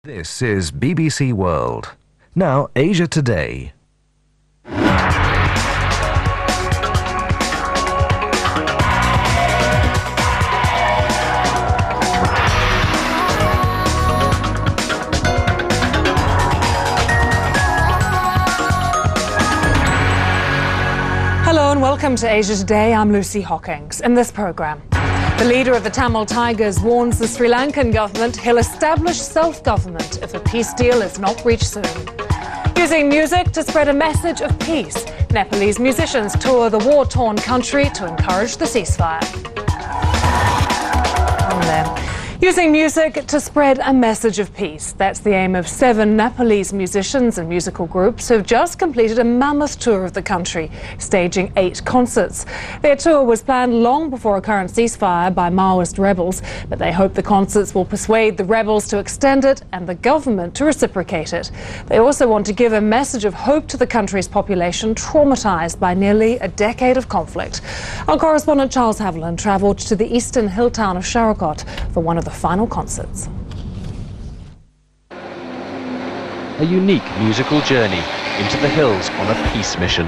This is BBC World. Now, Asia Today. Hello and welcome to Asia Today. I'm Lucy Hockings. In this programme, the leader of the Tamil Tigers warns the Sri Lankan government he'll establish self-government if a peace deal is not reached soon. Using music to spread a message of peace, Nepalese musicians tour the war-torn country to encourage the ceasefire. Using music to spread a message of peace. That's the aim of 7 Nepalese musicians and musical groups who've just completed a mammoth tour of the country, staging 8 concerts. Their tour was planned long before a current ceasefire by Maoist rebels, but they hope the concerts will persuade the rebels to extend it and the government to reciprocate it. They also want to give a message of hope to the country's population traumatised by nearly a decade of conflict. Our correspondent Charles Haviland travelled to the eastern hill town of Sharakot for one of the final concerts. A unique musical journey into the hills on a peace mission.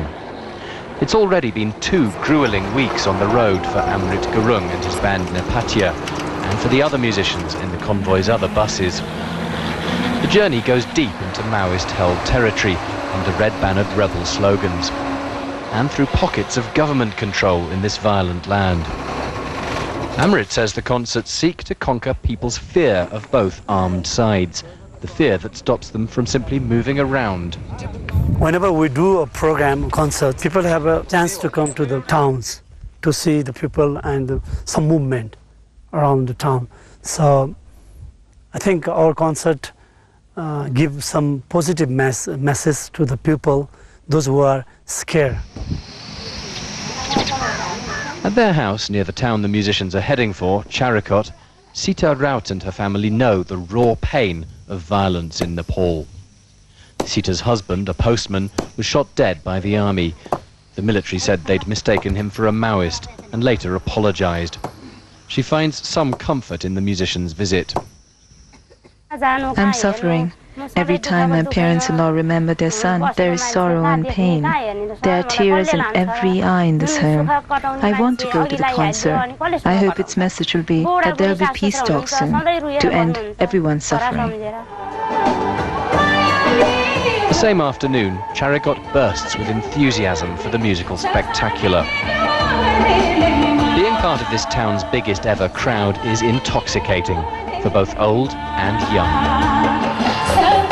It's already been 2 gruelling weeks on the road for Amrit Gurung and his band Nepatya, and for the other musicians in the convoy's other buses. The journey goes deep into Maoist-held territory under red-bannered rebel slogans, and through pockets of government control in this violent land. Amrit says the concerts seek to conquer people's fear of both armed sides, the fear that stops them from simply moving around. Whenever we do a program, concert, people have a chance to come to the towns to see the people and some movement around the town. So I think our concert gives some positive message to the people, those who are scared. At their house near the town the musicians are heading for, Charakot, Sita Raut and her family know the raw pain of violence in Nepal. Sita's husband, a postman, was shot dead by the army. The military said they'd mistaken him for a Maoist and later apologised. She finds some comfort in the musicians' visit. I'm suffering. Every time my parents-in-law remember their son, there is sorrow and pain. There are tears in every eye in this home. I want to go to the concert. I hope its message will be that there will be peace talks soon, to end everyone's suffering. The same afternoon, Charakot bursts with enthusiasm for the musical spectacular. Being part of this town's biggest ever crowd is intoxicating for both old and young.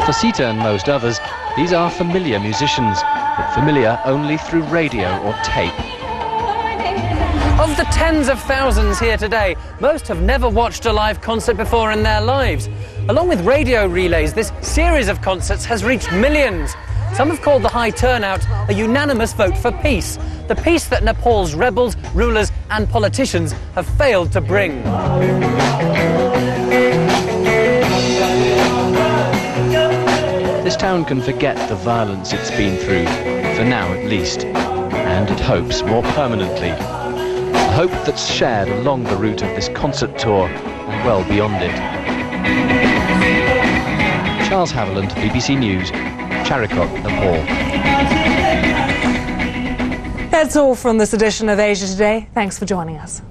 For Sita and most others, these are familiar musicians, but familiar only through radio or tape. Of the tens of thousands here today, most have never watched a live concert before in their lives. Along with radio relays, this series of concerts has reached millions. Some have called the high turnout a unanimous vote for peace, the peace that Nepal's rebels, rulers and politicians have failed to bring. This town can forget the violence it's been through, for now at least, and it hopes more permanently. A hope that's shared along the route of this concert tour and well beyond it. Charles Haviland, BBC News, Charakot, Nepal. That's all from this edition of Asia Today. Thanks for joining us.